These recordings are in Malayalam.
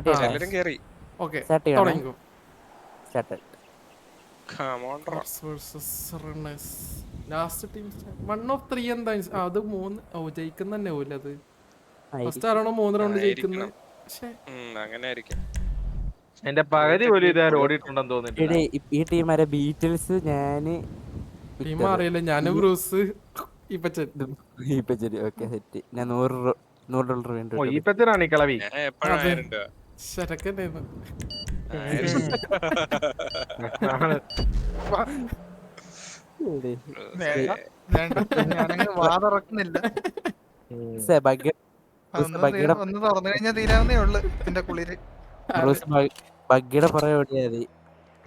എല്ലാരും കേറി. ഓക്കെ സ്റ്റാർട്ട് ചെയ്യണേ. തുടങ്ങിക്കോ. Start. Come on, bro. Last team 1 of 3 എന്താ അത് 3 ജയിക്കുന്ന തന്നെ പോലും അത് ഫസ്റ്റ് ആയിരിക്കും. ആരാണോ 3 റൗണ്ട് ആയിരിക്കണം. ജയിക്കുന്നത്. പക്ഷേ അങ്ങനെ ആയിരിക്കും. എന്റെ പകുതി പോലും ഇതാരും ഓടിയിട്ടുണ്ടെന്ന് തോന്നിട്ടില്ല. ഈ ടീം ആരെ? ബീറ്റിൽസ്, ഞാന്, ടീം അറിയില്ല. ഞാന് ബ്രൂസ് ഇപ്പച്ചൻ. ഇപ്പൊ ശരി. Okay set. ഞാൻ $100 വേണ്ടി ഓ ഈ പെത്തിനാണ് ഈ കിളവി. ഞാൻ എപ്പോഴും അതെ. 1000 രൂപ. ശരക്കണ്ടായിരുന്നു. 1000. ഞാനങ്ങ് വാതുറക്കുന്നില്ല. ഒന്ന് തുറന്നു കഴിഞ്ഞാൽ തീരാവുന്നേ ഉള്ളു ഇതിന്റെ കുളിര്. ബഗ്ഗിയുടെ പുറകെ ഓടിയാ മതി.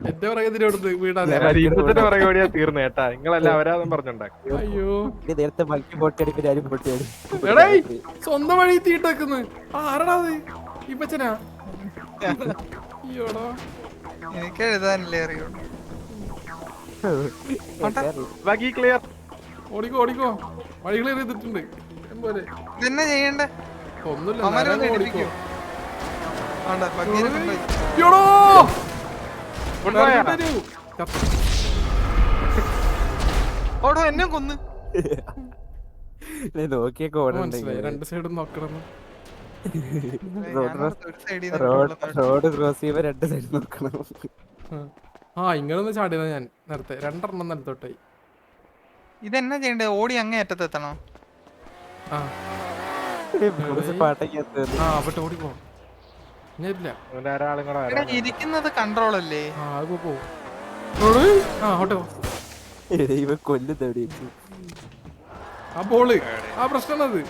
എന്റെ പറയുന്നതിനോട് വീടാതെ. ഇപ്പത്തിന്റെ പുറകെ ഓടിയാ തീർന്നു കേട്ടാ. നിങ്ങളെല്ലാം അവരാതും പറഞ്ഞുണ്ടാക്കി. അയ്യോ നേരത്തെ ബഗ്ഗി പൊട്ടിയടിപ്പിച്ച് ആരും പൊട്ടിയാടി. എടേ സ്വന്തം വഴി തീട്ടേക്കുന്നു. ആരടാ അത്? ഇപ്പച്ചനാ? അയ്യോടാ എനിക്ക് എഴുതാനല്ലേ അറിയുള്ളൂ. ബാക്കി ക്ലിയർ. ഓടിക്കോ ഓടിക്കോ. വഴി ക്ലിയർ ചെയ്തിട്ടുണ്ട്. പോലെ ഇതെന്നെ ചെയ്യണ്ടേ? ഒന്നുമില്ല. അമരൊന്ന് ഓടിക്കോ. എടുപ്പിക്കോ. ആണ്ടാ പക്കീനെ കൊണ്ടുപോയി. അയ്യോടോ കൊണ്ടുപോയാ ഓടോ എന്നെ കൊന്ന്. നോക്കിയൊക്കെ മനസ്സിലായി. രണ്ട് സൈഡും നോക്കണം. ഒരു സൈഡിൽ റോഡ് ക്രോസ് ചെയ്യുമ്പോ രണ്ട് സൈഡ് നോക്കണം. ഇങ്ങനെ ഒന്ന് ചാടിയതാ ഞാൻ നേരത്തെ. 2 എണ്ണം നിലത്തോട്ടായി. ഇതെന്നാ ചെയ്യണ്ടേ? ഓടി അങ്ങേ അറ്റത്തെത്തണോ? അവിടെ ഓടിക്കോ. ഇല്ല ഒരാളും കൂടെ എടാ, ഇരിക്കുന്നത് കൺട്രോൾ അല്ലേ? അത് പോ. ഓട്ടോ ഇവ കൊല്ലുന്നവിടെ. ആ ബോള് ആ പ്രശ്നമാണത്.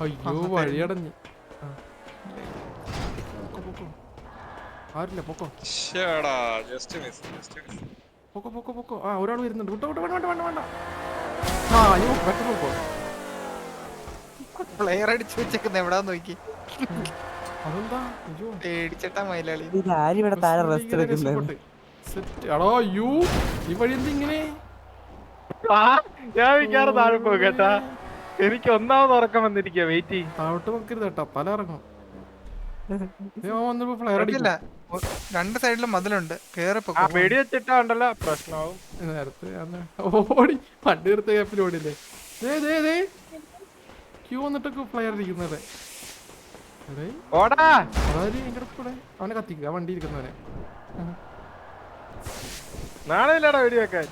അയ്യോ വഴിയടഞ്ഞ്. ആരില്ല പൊക്കോ. ശ്ശേടാ, just miss. പൊക്കോ പൊക്കോ പൊക്കോ. ഒരാൾ വരുന്നുണ്ട്. വിട്ടോ വേണ്ട വേണ്ട വേണ്ട വേണ്ട. അയ്യോ പെട്ടെന്ന് പൊക്കോ. പ്ലെയർ അടിച്ചു വെച്ചേക്കുന്ന എവിടാന്ന് നോക്കി. അതെന്താ? അയ്യോ പേടിച്ചിട്ടാ മയിലാളി. ആരിവിടെ താഴെ റെസ്റ്റ് എടുക്കുന്നത്? എടോ അയ്യോ ഈ വഴി എന്ത് ഇങ്ങനെ? ഞാൻ മിക്കാറ് താഴെ പോകും കേട്ടാ. എനിക്ക് ഒന്നാമത് ഉറക്കം വന്നിരിക്കുക. വെയിറ്റ് ചെയ്യും. താഴോട്ട് നോക്കരുത് കേട്ടോ. തല ഇറങ്ങും. വന്നപ്പോ ഫ്ലെയർ അടിക്കില്ല. രണ്ട് സൈഡിലും മതിലുണ്ട്. വെടി വെച്ചിട്ടാ ഉണ്ടല്ലോ പ്രശ്നമാവും. നേരത്തെ ഓടി പണ്ട് എടുത്ത ഗ്യാപ്പിൽ ഓടില്ലേ. ക്യൂ വന്നിട്ടൊക്കെ ഫ്ലെയർ അടിക്കുന്നത്. അവനെ കത്തിക്കുക വണ്ടി ഇരിക്കുന്നവനെ. നാളെ ഇല്ലടാ വെടി വെക്കാൻ.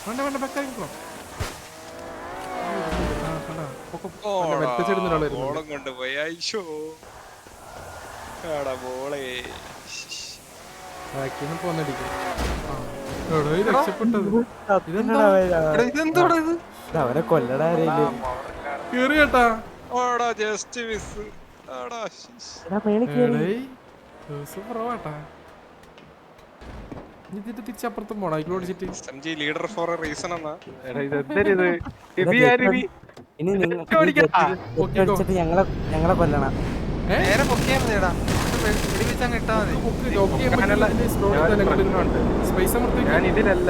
വേണ്ട വേണ്ട ബെക്കായിക്കോ. ബോളം കൊണ്ടുപോയി. അയ്യോ ബോളേ പോന്നടിക്കും. രക്ഷപ്പെട്ടത് ഇതെന്തോടാ ഇത്? അവനെ കൊല്ലടാറില്ലേ? കേറി കേട്ടാ. Just miss. സൂപ്പറാട്ടാ. ഇതിന്റെ തിരിച്ചപ്പുറത്തും പോണോ? ഓടിച്ചിട്ട് ലീഡർ ഫോർ എ റീസൺ എന്നാ. ഇനി നിങ്ങളിച്ചിട്ട് ഞങ്ങളെ കൊല്ലണം. നേരെ പൊക്കിയാ മതിടാ. വെടിവെച്ചാൽ കിട്ടാ മതി. ഞാൻ ഇതിലല്ല,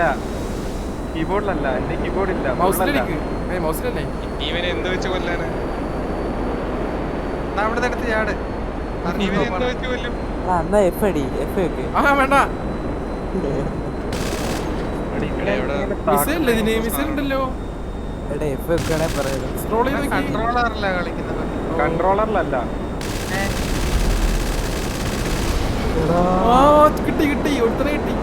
കീബോർഡിലല്ല. എന്റെ കീബോർഡ് ഇല്ല. മൗസിലല്ലേ? ഇവനെ എന്ത് വെച്ച് കൊല്ലാന്? അവിടെ എടുത്ത് ചാട്. ഇവനെ എന്ത് വെച്ച് കൊല്ലും? എന്നാ എഫ് അടി. എഫ് വെക്ക്. വേണ്ട മിസ്സല്ലോ. എടാ എഫ് വെക്കാണെ പറയുന്നത്. കൺട്രോളറില്ല കളിക്കുന്നത്. കൺട്രോളറിലല്ല. കിട്ടി കിട്ടി ഒരുത്തനെ കിട്ടി.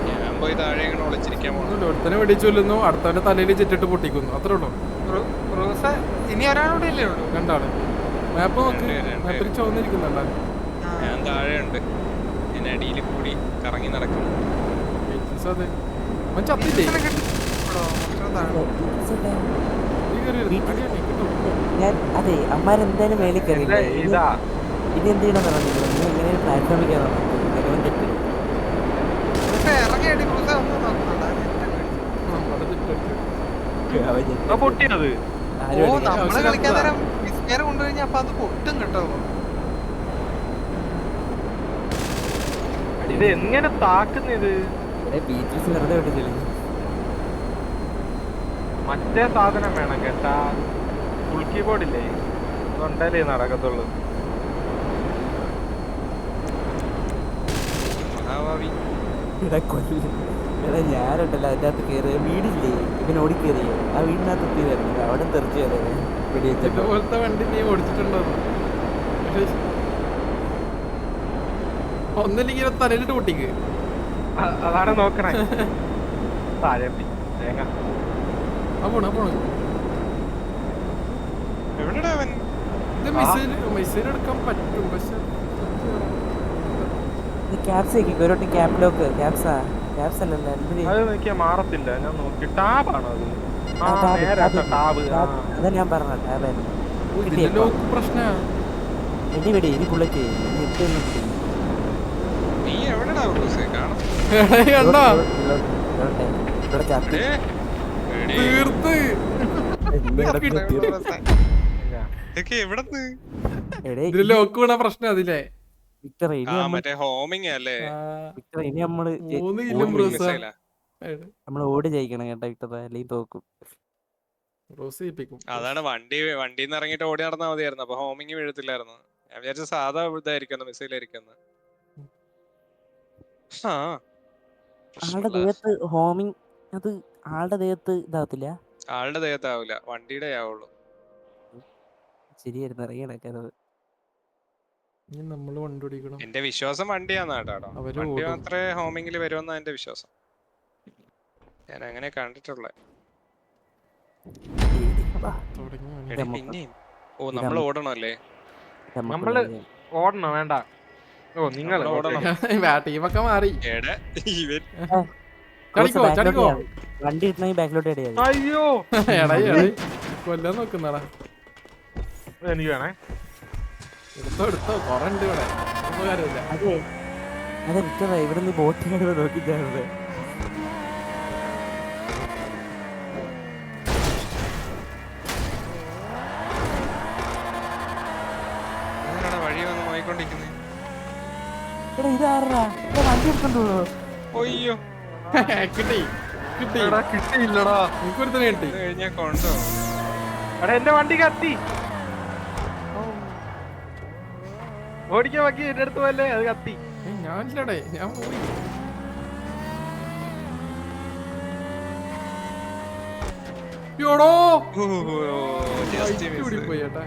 ഞാൻ പോയി താഴെ ഒളിച്ചിരിക്കാൻ പോകുന്നു. ഒരുത്തനെ വെടിച്ചൊല്ലുന്നു, അടുത്തവന്റെ തലയിൽ ചെറ്റിട്ട് പൊട്ടിക്കുന്നു. അത്രേ ഉള്ളൂ. ഇനി ഒരാളൂടെ അല്ലേ ഉള്ളൂ? രണ്ടാണ്. മാപ്പ് നോക്ക്. മാപ്പിൽ ചോന്നിരിക്കുന്നുണ്ടാ. ഞാൻ താഴെ ഉണ്ട്. ഞാൻ അടിയിൽ കൂടി കറങ്ങി നടക്കുന്നു. അതെ ചത്തില്ലേ? അതെ അമ്മാരെന്തായാലും മേളിൽ കയറിയില്ല. ഇനി എന്ത് ചെയ്യണം പറഞ്ഞു? ഇങ്ങനെ പ്ലാറ്റ്ഫോമിൽ കയറണം. പൊട്ടിയത് നമ്മള് കളിക്കാൻ നേരം മിസ്കേർ കൊണ്ടുകഴിഞ്ഞാൽ അപ്പൊ അത് പൊട്ടും കേട്ടോ. ഇത് എങ്ങനെ താക്കുന്ന ഇത് ബീച്ചസ് വെറുതെ വിട്ട് തെളിഞ്ഞു. മറ്റേ സാധനം വേണം കേട്ടാ, ഫുൾ കീബോർഡ് ഇല്ലേ, അതുകൊണ്ടല്ലേ നടക്കത്തുള്ളൂ. മഹാഭാവി എടാ കൊല്ലം. എടാ ഞാനുണ്ടല്ലോ അതിൻ്റെ അകത്ത് കയറിയ വീടില്ലേ, ഇവൻ ഓടിക്കേറിയ ആ വീടിനകത്ത് എത്തിയതായിരുന്നു, അവിടെ തെറിച്ചു കയറിയത് വെടിവെച്ചപ്പോ. ഇതുപോലത്തെ വണ്ടി നീ ഓടിച്ചിട്ടുണ്ടോ? ഒന്നില്ലെങ്കിൽ തലയിലിട്ട് പൊട്ടിക്ക്. അതാണ് നോക്കണേ. താഴെപ്പി തേങ്ങ പോണു എവിടെടാ അവൻ? ഇത് മിസൈൽ എടുക്കാൻ പറ്റും, പക്ഷെ ക്യാപ്സ് ആക്കിക്കോ ഒരു വട്ടം. ക്യാപ് ലോക്ക് ക്യാപ്സാ, ക്യാപ്സ് അല്ലല്ലോ എന്തിന്? അത് നോക്കിയാ മാറത്തില്ല. ഞാൻ നോക്കി ടാബാണോ അത്? ആ, ടാബ്, നേരെ ടാബ്. ടാബ്. അതാ ഞാൻ പറഞ്ഞ ടാബായിരുന്നു. ഇതിന്റെ ലോക്ക് പ്രശ്നമാണ്. എടി വെടി ഇനി ബുള്ളറ്റ് ഇനി എത്തിയൊന്നും കിട്ടില്ല. നീ എവിടെടാ ഉള്ളൂസേ? കാണാം. കണ്ടോ ഇവിടെ ചാത്തി തീർത്ത് ഇതൊക്കെ എവിടെന്ന്? ഇതില് ലോക്ക് വീണ പ്രശ്നം അതില്ലേ? വിക്ടർ ഇനി മറ്റേ ഹോമിങ് അല്ലേ? വിക്ടർ ഇനി നമ്മള് 3 കിലോ മിസൈലാ. നമ്മള് ഓടി ജയിക്കണം കേട്ടോ വിക്ടർ, അല്ലെങ്കിൽ തോക്കും. അതാണ് വണ്ടിന്ന് ഇറങ്ങിട്ട് ഓടി നടന്നാ മതിയായിരുന്നു, അപ്പൊ ഹോമിങ് വീഴത്തില്ലായിരുന്നു. ഞാൻ വിചാരിച്ച സാധാ ഇതായിരിക്കുന്നു, മിസൈലായിരിക്കുന്നു. ആളുടെ ദേഹത്ത് ഹോമിങ്, അത് ആളുടെ ദേഹത്ത് ഇതാവത്തില്ല. ആളുടെ ദേഹത്താവില്ല, വണ്ടിയുടെ ആവുള്ളൂ. ശരിയായിരുന്നു ഇറങ്ങിയത്. നമ്മള് വണ്ടി ഓടിക്കണം. എന്റെ വിശ്വാസം വണ്ടിയാന്ന് കേട്ടോ. വണ്ടി മാത്രമേ ഹോമിങ്ങിൽ വരുമെന്നാ എന്റെ വിശ്വാസം. ഞാൻ അങ്ങനെ കണ്ടിട്ടുള്ള. പിന്നെയും നമ്മൾ ഓടണല്ലേ? നമ്മള് ഓടണം വേണ്ട. ഓ നിങ്ങൾ ഓടണം. ടീമൊക്കെ മാറി. വണ്ടി കിട്ടണമെങ്കിൽ ബാക്കിലോട്ട് ഇടയാ. അയ്യോ കൊല്ലാൻ നോക്കുന്നടാ. എനിക്ക് വേണേ. എടുത്തോ കൊറേ ഉണ്ട് ഇവിടെ. ഒന്നും കാര്യമില്ല. അതെ അതെ വിക്ടർ ഇവിടെ നിന്ന് ബോട്ടിലാണ് നോക്കിച്ചാണത്. വഴി വന്ന് നോയിക്കൊണ്ടിരിക്കുന്നേ. എടാ ഇതാറാ വണ്ടി എടുത്തോണ്ടോ? ഒയ്യോ കിട്ടി കിട്ടിയില്ലടാ. എനിക്കൊരുത്തനെ കിട്ടി. കഴിഞ്ഞാ കൊണ്ടോ? എടാ എന്റെ വണ്ടി കത്തി. ഓടിക്കാൻ ബാക്കി എന്റെ അടുത്ത് പോലെ അത് കത്തി. ഞാനില്ലടേ, ഞാൻ പോയി. പോയി ചേട്ടാ.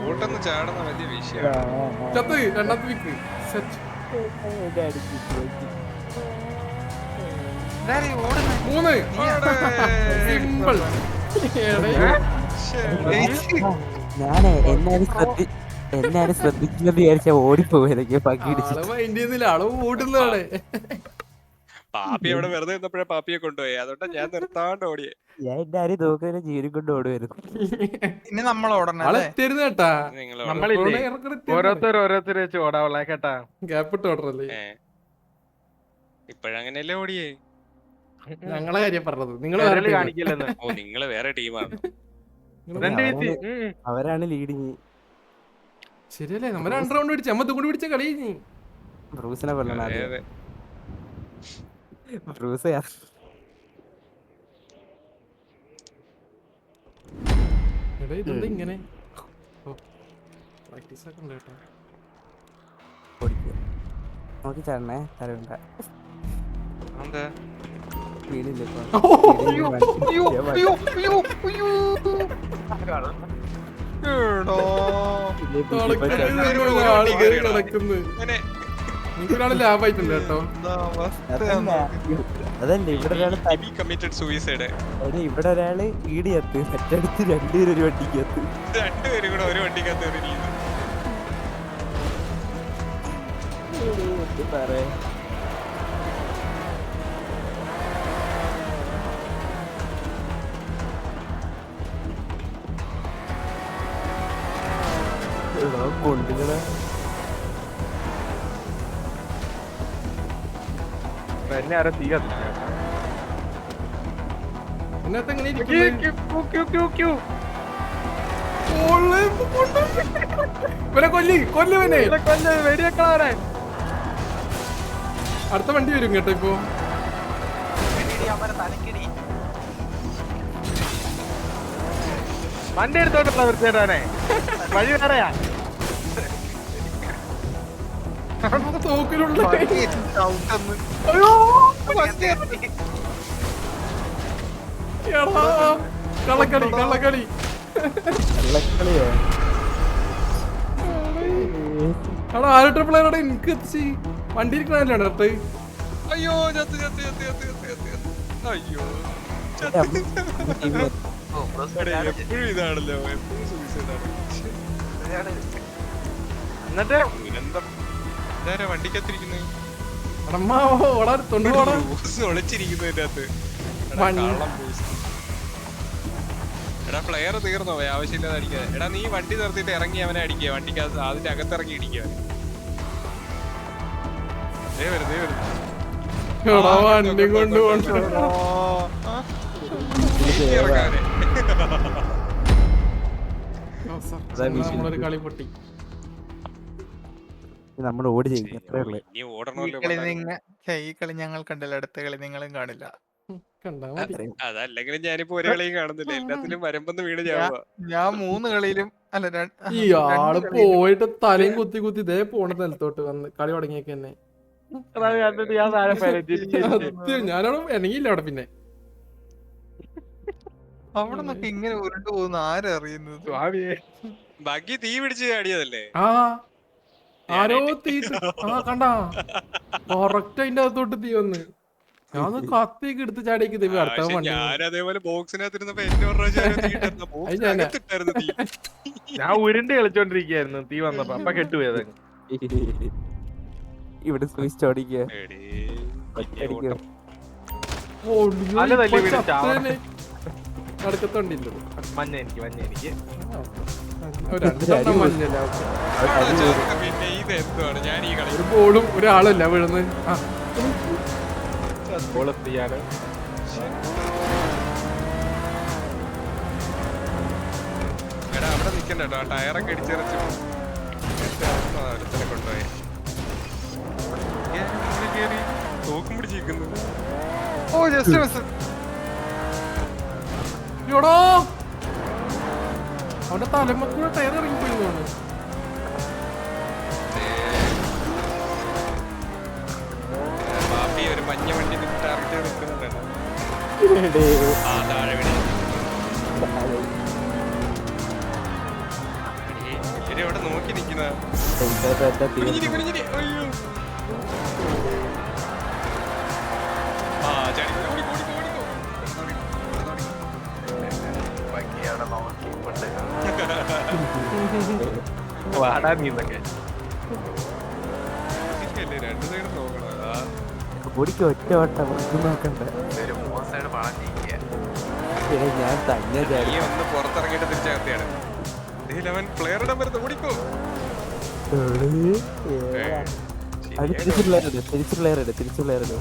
ഓട്ടൊന്ന് ചാടുന്ന വലിയ വിഷയമാണ്. ചത്ത് രണ്ടാമത്തെ വിക്ക് മൂന്ന് സിമ്പിൾ. ഞാനേ എന്നാരും ശ്രദ്ധിക്കുന്നത് വിചാരിച്ച ഓടിപ്പോയതൊക്കെ പങ്കിടിച്ചു. ആള് ഓടുന്നതാണ്. പാപ്പി അവിടെ വെറുതെ നിന്നപ്പോഴേ പാപ്പിയെ കൊണ്ടുപോയി, അതുകൊണ്ടാ ഞാൻ നിർത്താണ്ട് ഓടിയേ. ഞാൻ എന്റെ ആരും നോക്കുന്ന ജീവനും കൊണ്ട് ഓടുമായിരുന്നു. ഇനി നമ്മൾ ഓടണം ആളെത്തിരുന്നു കേട്ടാ. നമ്മളില്ലേ ഓരോരുത്തർ വെച്ച് ഓടാവുള്ള കേട്ടാ. ഗ്യാപ്പിട്ട് ഓടറല്ലേ? ഇപ്പഴങ്ങനെയല്ലേ ഓടിയേ. ഞങ്ങളെ കാര്യം പറഞ്ഞത്. നിങ്ങൾ കാണിക്കില്ലെന്ന്. ഓ നിങ്ങള് വേറെ ടീമാണ്. അവരാണ് ലീഡിങ്. ശരിയല്ലേ? നമ്മൾ 2 റൗണ്ട് പിടിച്ച അമ്മ കൂടി പിടിച്ച കളി. ബ്രൂസിനെ കൊല്ലണം. ബ്രൂസ് ഇതെന്താ ഇങ്ങനെ? പ്രാക്ടീസ് ഒക്കെ ഉണ്ട് കേട്ടോ. നോക്കി ചാടണേ, തരണ്ട വീടില്ല. നിങ്ങൾക്കൊരാള് ലാഭായിട്ടുണ്ട് കേട്ടോ. അതല്ലേ ഇവിടെ ഒരാള് ഇവിടെ ഒരാള് ഈടിയത്ത് മറ്റടുത്ത് 2 പേര് ഒരു വണ്ടിക്കകത്ത്. 2 പേരും കൂടെ ഒരു വണ്ടിക്കകത്ത് പറയാ. കൊണ്ടുകളെ എന്നെ ആരും തീ കത്തില്ല. എന്നത്തെ എങ്ങനെ ഇരിക്കുന്നു? ഇവനെ കൊല്ലുവനെ. അടുത്ത വണ്ടി വരും കേട്ടോ ഇപ്പൊ. വണ്ടി എടുത്തോട്ടല്ലോ തീർച്ചയായിട്ടാനെ വഴി വേറെയാ. തോക്കിലുള്ള കള്ളക്കളി കള്ളക്കളി. അവിടെ ആര് ട്രിപ്പിൾ ആരോടെ എനിക്ക് എത്തിച്ച് വണ്ടി ഇരിക്കണല്ലോ അടുത്ത്. അയ്യോ അയ്യോ എപ്പോഴും ഇതാണല്ലോ, എപ്പോഴും സൂയിസൈഡ് ആണ്. എന്നിട്ട് ഇതാരാ വണ്ടിക്കത്തിരിക്കുന്നത്? ഒളിച്ചിരിക്കുന്നതിന്റെ അകത്ത്. എടാ പ്ലെയർ തീർന്നോ? ആവശ്യമില്ലാതെ അടിക്കാതെ. എടാ നീ വണ്ടി നിർത്തിയിട്ട് ഇറങ്ങി അവനെ അടിക്കുക. വണ്ടിക്ക് അതിന്റെ അകത്തിറങ്ങി ഇടിക്കുക. വണ്ടി കൊണ്ട് നമ്മളൊരു കളി പൊട്ടി. നമ്മൾ ഓടി ചെയ്യും. ഈ കളി ഞങ്ങൾ കണ്ടില്ല, അടുത്ത കളി നിങ്ങളും കാണില്ല. അതല്ലെങ്കിലും ഞാനിപ്പോ ഒരു കളിയും കാണുന്നില്ല, എല്ലാത്തിലും വരമ്പെന്ന് വീണ് ചാവുക. ഞാൻ 3 കളിയിലും അല്ല ഈ ആള് പോയിട്ട് തലയും കുത്തി കുത്തി ഇതേ പോണ നിലത്തോട്ട് വന്ന് കളി തുടങ്ങിയൊക്കെ തന്നെ. ഞാനവിടെ ഇണങ്ങിയില്ല അവിടെ. പിന്നെ അവിടെ നിന്നൊക്കെ ഇങ്ങനെ ഉരുണ്ടു പോകുന്ന ആരറിയുന്നത്? ബാക്കി തീ പിടിച്ച് ചാടിയതല്ലേ? ആരോ തീ കണ്ടാ കറക്റ്റ് അതിന്റെ അകത്തോട്ട് തീ വന്ന് ഞാൻ കത്തിയൊക്കെ എടുത്ത് ചാടിയത്. അതേപോലെ ഞാൻ ഉരുണ്ട് കളിച്ചോണ്ടിരിക്കായിരുന്നു തീ വന്നപ്പോ. അപ്പൊ കെട്ടുപോയത് ഇവിടെ സ്വിച്ച് ഓടിക്കുക. നടക്കത്തോണ്ടില്ല. മഞ്ഞ എനിക്ക് ഒരു ബോളും ഒരാളല്ല വീഴുന്നത്. എടാ അവിടെ നിക്കണ്ട കേട്ടോ, ടയറൊക്കെ ഇടിച്ചെറിച്ച് കൊണ്ടുപോയി തോക്കും പിടിച്ചിരിക്കുന്നു. ഓ ജസ്റ്റ് മിസ്. അവന്റെ തലമക്കൂടെ ടയർ ഇറങ്ങിപ്പോയി തോന്നുന്നു. ബാപ്പി ഒരു മഞ്ഞ വണ്ടി ടാർഗറ്റ് നിൽക്കുന്നുണ്ടോ? താഴെ വീട് എവിടെ നോക്കി നിക്കുന്ന? വാടാ നീന്നൊക്കെ രണ്ടു സൈഡ് നോക്കണം. ഒറ്റ വട്ടം നോക്കണ്ട. ഞാൻ തന്നെ ഒന്ന് പുറത്തിറങ്ങിയിട്ട് തിരിച്ചകത്തെയാണ്. പ്ലെയർ ഇടാൻ വരുന്നത് ഓടിക്കോ. തിരിച്ചു പ്ലെയർ ഇട്.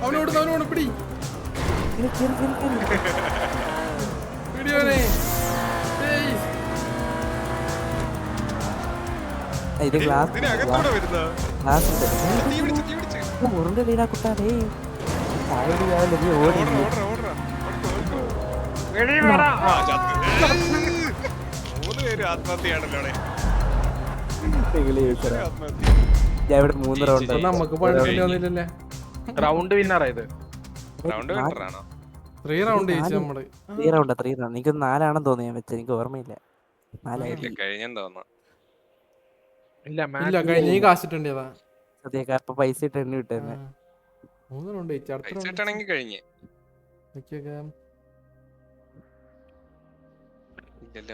അവനോട് പിടി. ഇത് ഗ്ലാസ് മുറിന്റെ വീടാ കുട്ടാടേ. ഓടി ഞാൻ ഇവിടെ 3 റൗണ്ട്. നമുക്ക് പഴക്കമില്ലല്ലേ. റൗണ്ട് വിന്നറായത്. 3 റൗണ്ട് ജയിച്ചു നമ്മള്. 3 റൗണ്ട്. എനിക്ക് 4 ആണെന്ന് തോന്നി. ഞാൻ വെച്ച എനിക്ക് ഓർമ്മയില്ല. 4 കഴിഞ്ഞെന്ന് തോന്നുന്നു. ഇല്ല കഴിഞ്ഞ ഈ കാശിട്ടുണ്ടേതാ. അപ്പൊ പൈസ ഇട്ട് എണ്ണ വിട്ടേ. 3 റൗണ്ട് ജയിച്ചാണെങ്കിൽ കഴിഞ്ഞ്.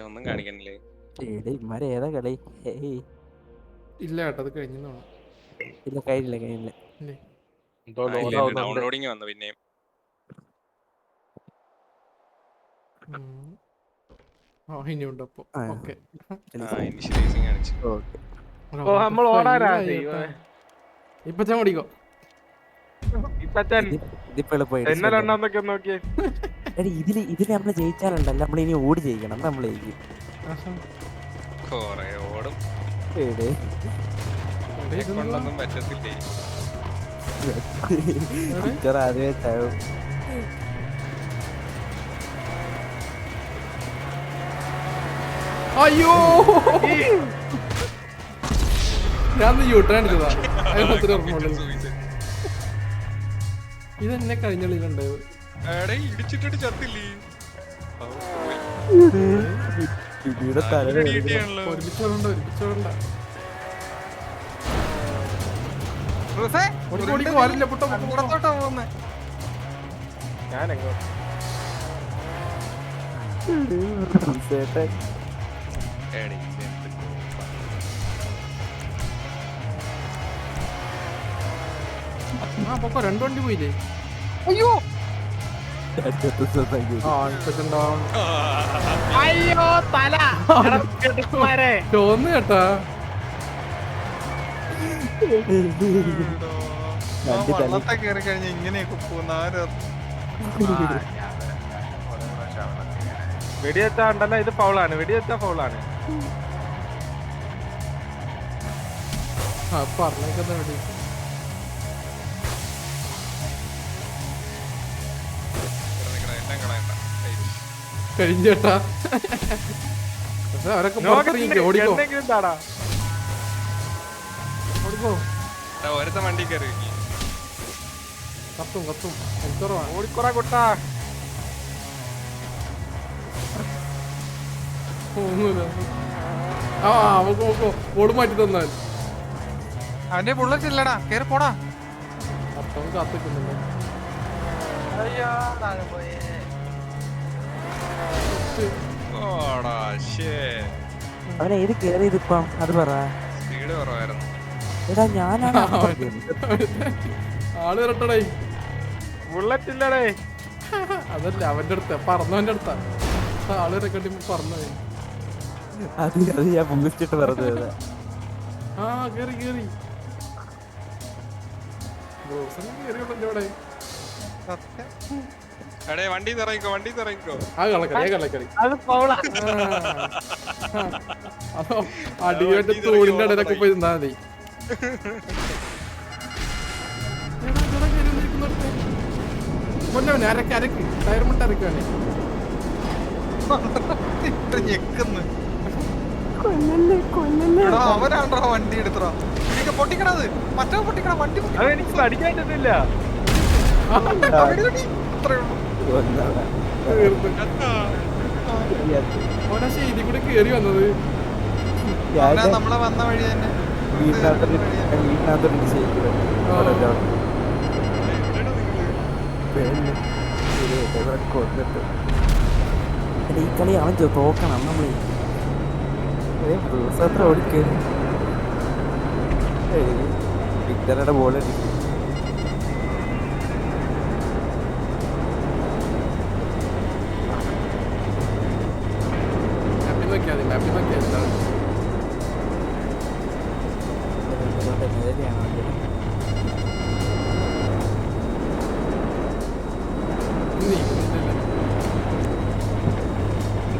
ഒന്നും കാണിക്കണില്ലേ? ഇമാരെ ഏതാ കളി? ഇല്ല കേട്ടോ അത് കഴിഞ്ഞു. ഇല്ല കഴിഞ്ഞില്ല. ഡൗൺലോഡിങ് വന്നു പിന്നെയും. ഇനിയുണ്ടപ്പോ ഇനിഷ്യലൈസിങ് കാണിച്ചു. നമ്മൾ ഓടാനാ ഇപ്പൊ ഞാൻ ഓടിക്കോ. ഇപ്പച്ചൻ ഇതിപ്പോ എളുപ്പമായി എന്നൊക്കെ നോക്കിയേ. ഇതില് നമ്മള് ജയിച്ചാലുണ്ടല്ലോ നമ്മൾ ഇനി ഓടി ജയിക്കണം. നമ്മൾ ജയിക്കും. കൊറേ ഓടും എടേ. കൊണ്ടൊന്നും പറ്റത്തില്ലേ. പിക്ചർ ആദ്യമേ ചാവും. അയ്യോ ഞാൻ യൂട്ടേൺ എടുത്തതാ. ഇതെന്നെ കഴിഞ്ഞ കളി കണ്ടത്. ഇടിച്ചിട്ടിട്ട് ചത്തില്ലേ. ഇവിടെ തല ഒരുമിച്ചോണ്ട വരില്ല പുട്ടോ. പുറത്തോട്ടാ പോകുന്നേ. ഞാൻ എങ്ങോട്ട് ചേട്ടൻ ആ പൊക്കോ. 2 വണ്ടി പോയില്ലേ? അയ്യോ അയ്യോ തല തോന്നു കേട്ടാ. വള്ളത്തെ കയറി കഴിഞ്ഞ ഇങ്ങനെയൊക്കെ പോകുന്ന ആരും. വെടിവെച്ചാ ഉണ്ടല്ലോ ഇത് ഫൗളാണ്. വെടിവെച്ചാ ഫൗളാണ്. പറഞ്ഞേക്കുന്ന വെടി കഴിഞ്ഞേട്ടാ. അവരൊക്കെ പുറത്തിറങ്ങിക്കോ. ഓടിക്കോ ഓടിക്കോ. ഓരത്തെ വണ്ടി കയറി കത്തും എനിക്കുറവാണ്. ഓടിക്കുറ കുട്ടാ. ഒന്നുമില്ല. അവക്ക് നോക്കോ. ഓട് മാറ്റി തന്നാൽ അവന്റെ ബുള്ളറ്റ് ഇല്ലടാ. കേറി പോടാ. അത്തം കാത്തിക്കുന്നുണ്ട്. അയ്യോ താഴെ പോയേ. അവനെ ഏത് കേറിയത് ഇപ്പം അത് പറ. സ്പീഡ് കുറവായിരുന്നു. എടാ ഞാനാണ് ആള് വരട്ടടേ. ബുള്ളറ്റ് ഇല്ലടേ. അതല്ല അവന്റെ അടുത്ത പറന്നവന്റെ അടുത്താ. ആള് ഇറക്കണ്ടി പറഞ്ഞത്. അത് ഞാൻ മുങ്ങിച്ചിട്ട് പറഞ്ഞത്. ആ കേറി കേറിയോടെ. വണ്ടി ഇറങ്ങിക്കോ. ആ കളക്കറി അത് ഫൗളാ. അതോ അടിയുടെ തൂണിന്റെ ഇടയിലൊക്കെ പോയി നിന്നാ മതി. കൊല്ലവനെ അരക്ക് ടയർമുട്ട അരക്കാണ്. ഞെക്കുന്നു. അവനാണ്ടോ വണ്ടി എടുത്തോ. പൊട്ടിക്കണത് മറ്റോ പൊട്ടിക്കണം. വണ്ടി അത് എനിക്ക് അടിക്കാൻ പറ്റത്തില്ല. ചെയ്തി കൂടെ കേറി വന്നത്. നമ്മളെ വന്ന വഴി തന്നെ. ഈ കളി അവൻ തോക്കണം. നമ്മൾ ഓടിക്കരുത്. വിക്ടറുടെ ബോൾ അടിക്കും.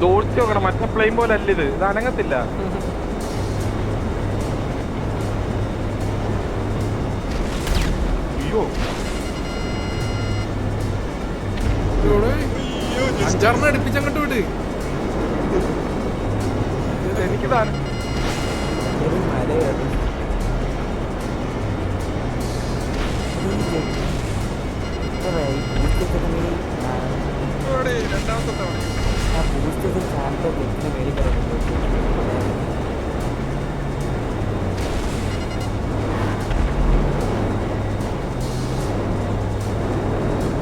ദോടിച്ച് നോക്കണം. മറ്റേ പ്ലെയിൻ പോലെ അല്ല ഇത്. ഇത് അനങ്ങത്തില്ല. അയ്യോ 5-6 അടുപ്പിച്ചങ്ങോട്ട് വിട്. എനിക്കിതാണ്. രണ്ടാമത്തെ തവണ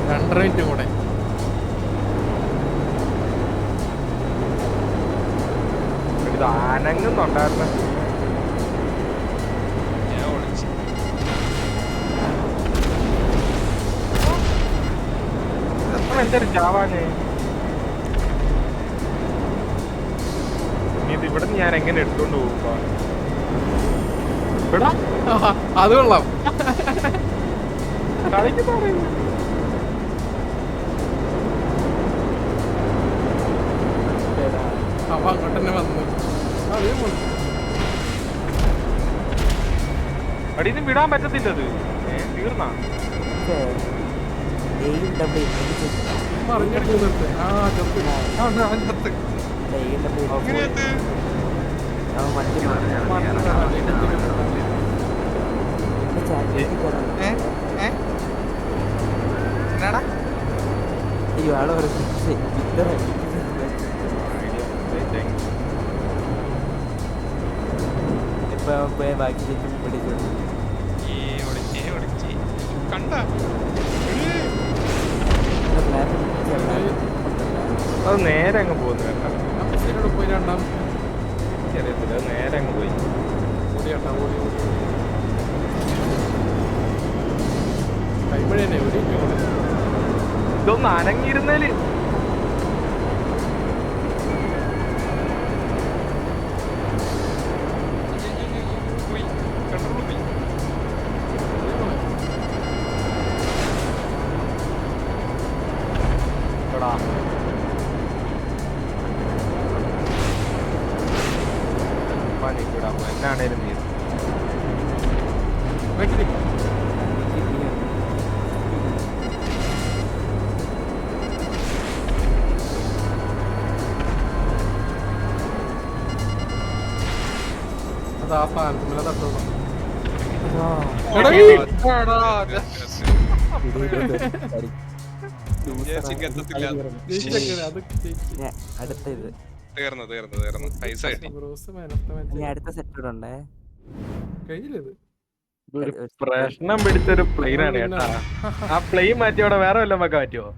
രണ്ടര മിനിറ്റ് കൂടെ. ഇത് അനങ്ങുന്നുണ്ടായിരുന്നു. ഞാൻ ഓടിച്ചു. എന്തൊരു ചാവാഞ്ഞേ. ഇത് ഇവിടെ ഞാൻ എങ്ങനെ എടുത്തോണ്ട് പോകുമ്പോ എടാ അത് കൊള്ളാം. കളിക്ക് പറയുന്നു അവ അങ്ങോട്ട് തന്നെ വന്നു. അതേ പോണു. അടിയിൽ വിടാൻ പറ്റത്തില്ലത്. തീർന്നാ മറിഞ്ഞെടുക്കുന്നുണ്ട്. ആ ചെറുത്ത്. അതിനകത്ത് എന്നാടാ അയ്യോ ആളെ ഇപ്പൊ പോയ ബാക്കി പിടിച്ചു കണ്ട അത് നേരെ അങ്ങ് പോകുന്നു കേട്ടോ. അപ്പച്ചനോട് പോയി രണ്ടാം എനിക്കറിയത്തില്ല, അത് നേരെ അങ്ങ് പോയി. ഓടി കേട്ടാ, ഓടി ഓടി കൈമഴ തന്നെ ഓടി. ഇതൊന്ന് അനങ്ങിയിരുന്നേല് പോയി കൺട്രോൾ പോയി. എടാ പണി വിടാൻ എന്നാണേലും നീ ബാക്കിൽ അത് ആ സാധനത്തിന്മേലെ തട്ടോളാം. അടുത്ത ഇത് തീർന്നു പൈസ കിട്ടി. അടുത്ത സെറ്റ് ഉണ്ടേ. കഴിഞ്ഞില്ലേ ഇത്? ഒരു പ്രശ്നം പിടിച്ചൊരു പ്ലെയിനാണ് കേട്ടാ. ആ പ്ലെയിൻ മാറ്റി അവിടെ വേറെ വല്ലതും വെക്കാൻ പറ്റുമോ?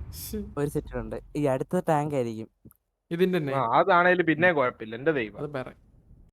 ഒരു സെറ്റ് ഉണ്ട്. ഈ അടുത്ത ടാങ്ക് ആയിരിക്കും ഇതിന്റെ തന്നെ അതാണേലും പിന്നെ കുഴപ്പമില്ല. എന്റെ ദൈവം അത് വേറെ